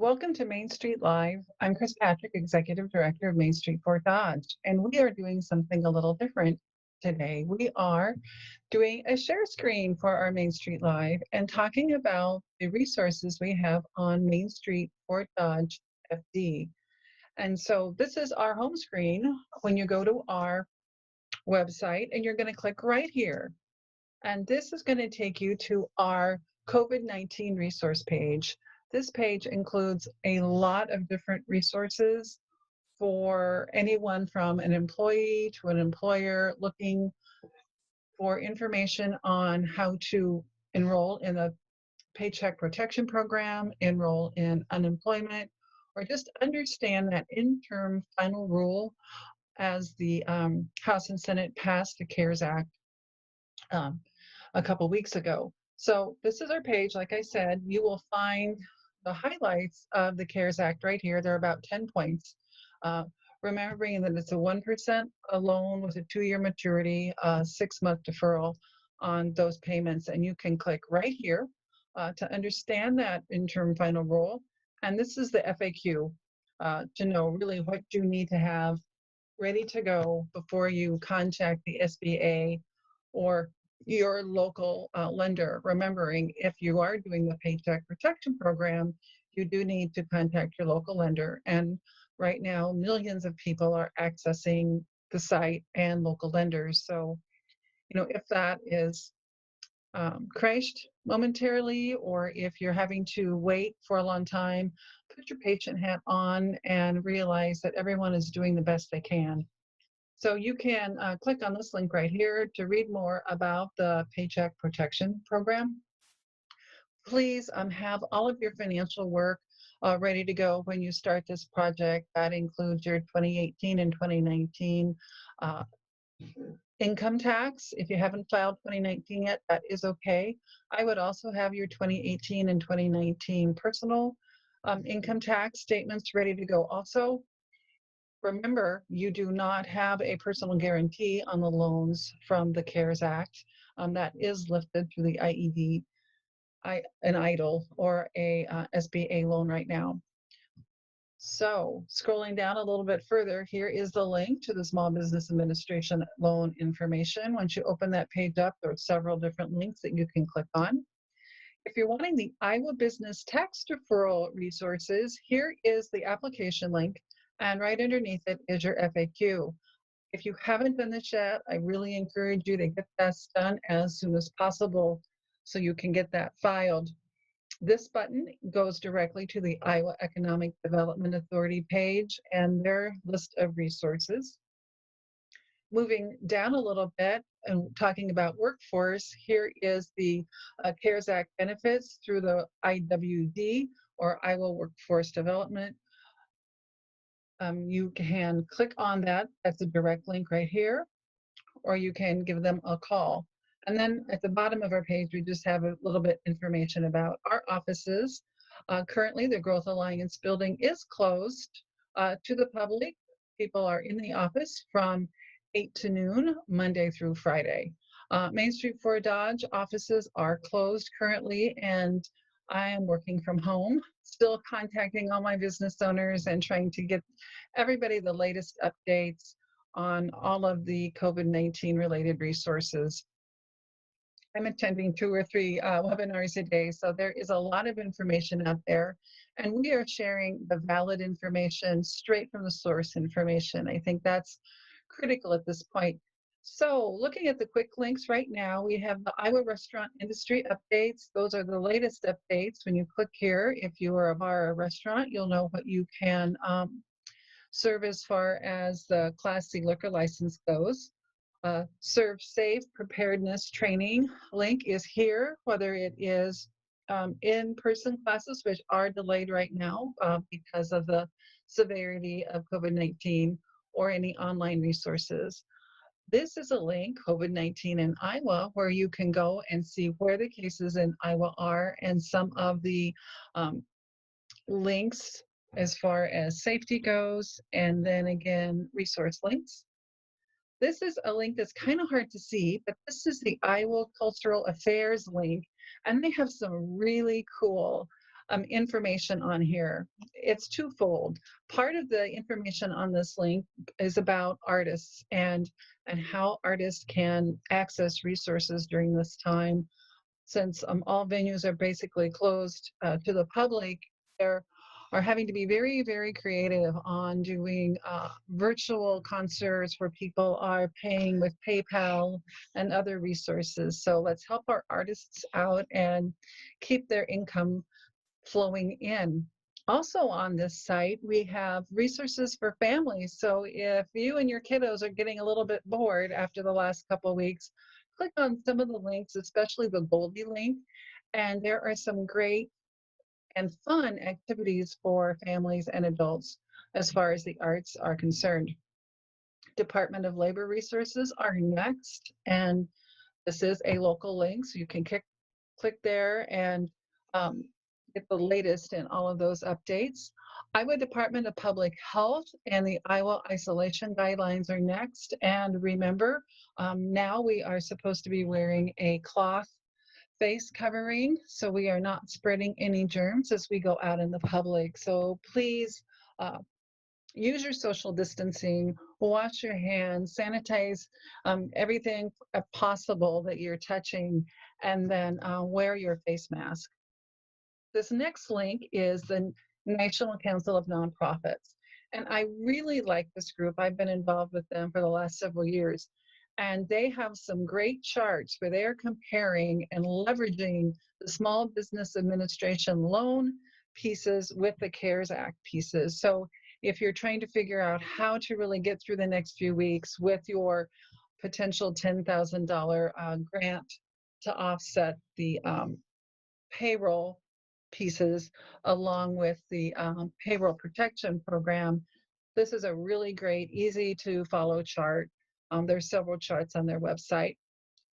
Welcome to Main Street Live. I'm Chris Patrick, Executive Director of Main Street Fort Dodge, and we are doing something a little different today. We are doing a share screen for our Main Street Live and talking about the resources we have on Main Street Fort Dodge FD. And so this is our home screen when you go to our website, and you're going to click right here. And this is going to take you to our COVID-19 resource page. This page includes a lot of different resources for anyone from an employee to an employer looking for information on how to enroll in a paycheck protection program, enroll in unemployment, or just understand that interim final rule as the House and Senate passed the CARES Act um, a couple weeks ago. So this is our page. Like I said, you will find the highlights of the CARES Act right here. There are about 10 points. Uh, Remembering that it's a 1% loan with a 2-year maturity, 6-month deferral on those payments. And you can click right here to understand that interim final rule. And this is the FAQ to know really what you need to have ready to go before you contact the SBA or your local lender. Remembering, if you are doing the Paycheck Protection Program, you do need to contact your local lender. And right now, millions of people are accessing the site and local lenders. So, if that is crashed momentarily, or if you're having to wait for a long time, put your patient hat on and realize that everyone is doing the best they can. So you can click on this link right here to read more about the Paycheck Protection Program. Please have all of your financial work ready to go when you start this project. That includes your 2018 and 2019 uh, income tax. If you haven't filed 2019 yet, that is okay. I would also have your 2018 and 2019 personal income tax statements ready to go also. Remember, you do not have a personal guarantee on the loans from the CARES Act. That is lifted through the IED, an EIDL, or a SBA loan right now. So scrolling down a little bit further, here is the link to the Small Business Administration loan information. Once you open that page up, there are several different links that you can click on. If you're wanting the Iowa Business Tax Deferral resources, here is the application link, and right underneath it is your FAQ. If you haven't done this yet, I really encourage you to get that done as soon as possible so you can get that filed. This button goes directly to the Iowa Economic Development Authority page and their list of resources. Moving down a little bit and talking about workforce, here is the CARES Act benefits through the IWD, or Iowa Workforce Development. You can click on that. That's a direct link right here, or you can give them a call. And then at the bottom of our page, we just have a little bit information about our offices. Currently, the Growth Alliance building is closed to the public. People are in the office from 8 to noon, Monday through Friday. Main Street Fort Dodge offices are closed currently, and I am working from home, still contacting all my business owners and trying to get everybody the latest updates on all of the COVID-19 related resources. I'm attending 2 or 3 webinars a day, so there is a lot of information out there, and we are sharing the valid information straight from the source information. I think that's critical at this point. So looking at the quick links right now, we have the Iowa restaurant industry updates. Those are the latest updates. When you click here, if you are a bar or restaurant, you'll know what you can serve as far as the Class C liquor license goes. Serve Safe preparedness training link is here, whether it is in-person classes, which are delayed right now because of the severity of COVID-19, or any online resources. This is a link, COVID-19 in Iowa, where you can go and see where the cases in Iowa are and some of the links as far as safety goes, and then again, resource links. This is a link that's kind of hard to see, but this is the Iowa Cultural Affairs link, and they have some really cool information on here. It's twofold. Part of the information on this link is about artists and how artists can access resources during this time. Since all venues are basically closed to the public, there are having to be very, very creative on doing virtual concerts where people are paying with PayPal and other resources. So let's help our artists out and keep their income flowing in. Also on this site, we have resources for families. So if you and your kiddos are getting a little bit bored after the last couple of weeks, click on some of the links, especially the Goldie link, and there are some great and fun activities for families and adults as far as the arts are concerned. Department of Labor resources are next, and this is a local link, so you can click there and um, get the latest in all of those updates. Iowa Department of Public Health and the Iowa isolation guidelines are next. And remember, now we are supposed to be wearing a cloth face covering, so we are not spreading any germs as we go out in the public. So please uh, use your social distancing, wash your hands, sanitize everything possible that you're touching, and then wear your face mask. This next link is the National Council of Nonprofits. And I really like this group. I've been involved with them for the last several years. And they have some great charts where they are comparing and leveraging the Small Business Administration loan pieces with the CARES Act pieces. So if you're trying to figure out how to really get through the next few weeks with your potential $10,000 grant to offset the payroll pieces along with the payroll protection program. This is a really great, easy to follow chart. There's several charts on their website.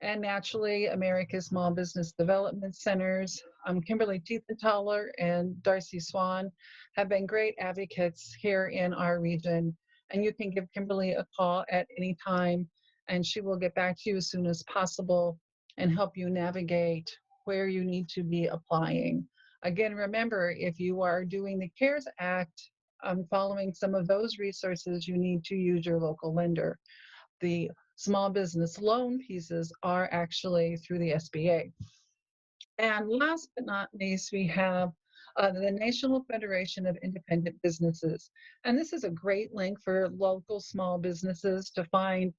And naturally, America's Small Business Development Centers, Kimberly Tiefenthaler and Darcy Swan have been great advocates here in our region. And you can give Kimberly a call at any time, and she will get back to you as soon as possible and help you navigate where you need to be applying. Again, remember, if you are doing the CARES Act, following some of those resources, you need to use your local lender. The small business loan pieces are actually through the SBA. And last but not least, we have the National Federation of Independent Businesses. And this is a great link for local small businesses to find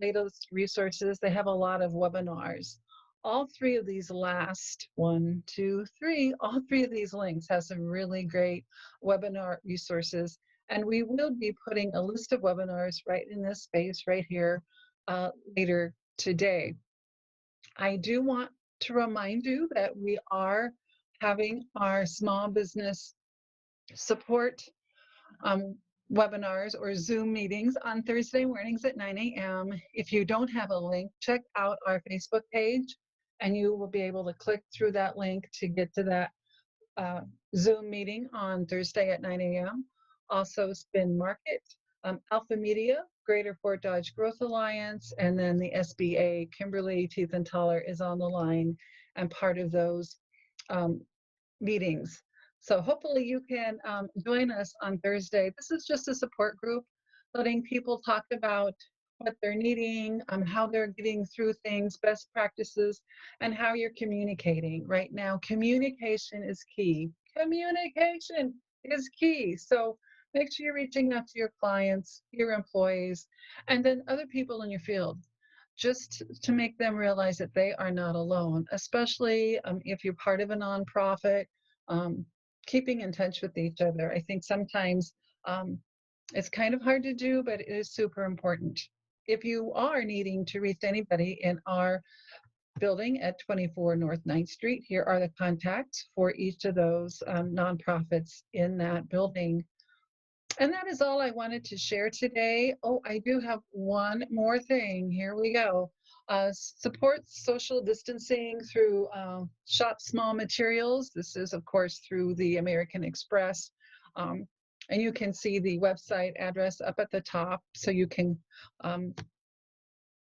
latest resources. They have a lot of webinars. All three of these last, one, two, three, all three of these links have some really great webinar resources. And we will be putting a list of webinars right in this space right here later today. I do want to remind you that we are having our small business support webinars or Zoom meetings on Thursday mornings at 9 a.m. If you don't have a link, check out our Facebook page and you will be able to click through that link to get to that Zoom meeting on Thursday at 9 a.m. Also, Spin Market, Alpha Media, Greater Fort Dodge Growth Alliance, and then the SBA. Kimberly Tiefenthaler is on the line and part of those um, meetings. So hopefully you can join us on Thursday. This is just a support group, letting people talk about what they're needing, how they're getting through things, best practices, and how you're communicating. Right now, communication is key. Communication is key. So make sure you're reaching out to your clients, your employees, and then other people in your field, just to make them realize that they are not alone, especially if you're part of a nonprofit, um, keeping in touch with each other. I think sometimes it's kind of hard to do, but it is super important. If you are needing to reach anybody in our building at 24 North 9th Street, here are the contacts for each of those nonprofits in that building. And that is all I wanted to share today. Oh, I do have one more thing. Here we go. Support social distancing through Shop Small Materials. This is, of course, through the American Express. And you can see the website address up at the top, so you can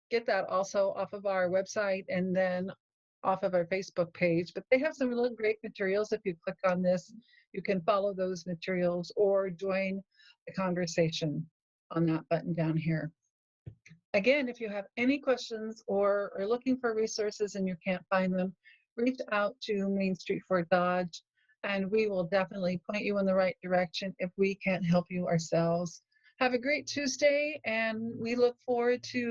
get that also off of our website. And then off of our Facebook page, but they have some really great materials. If you click on this, you can follow those materials or join the conversation on that button down here. Again, if you have any questions or are looking for resources and you can't find them, reach out to Main Street Fort Dodge and we will definitely point you in the right direction if we can't help you ourselves. Have a great Tuesday and we look forward to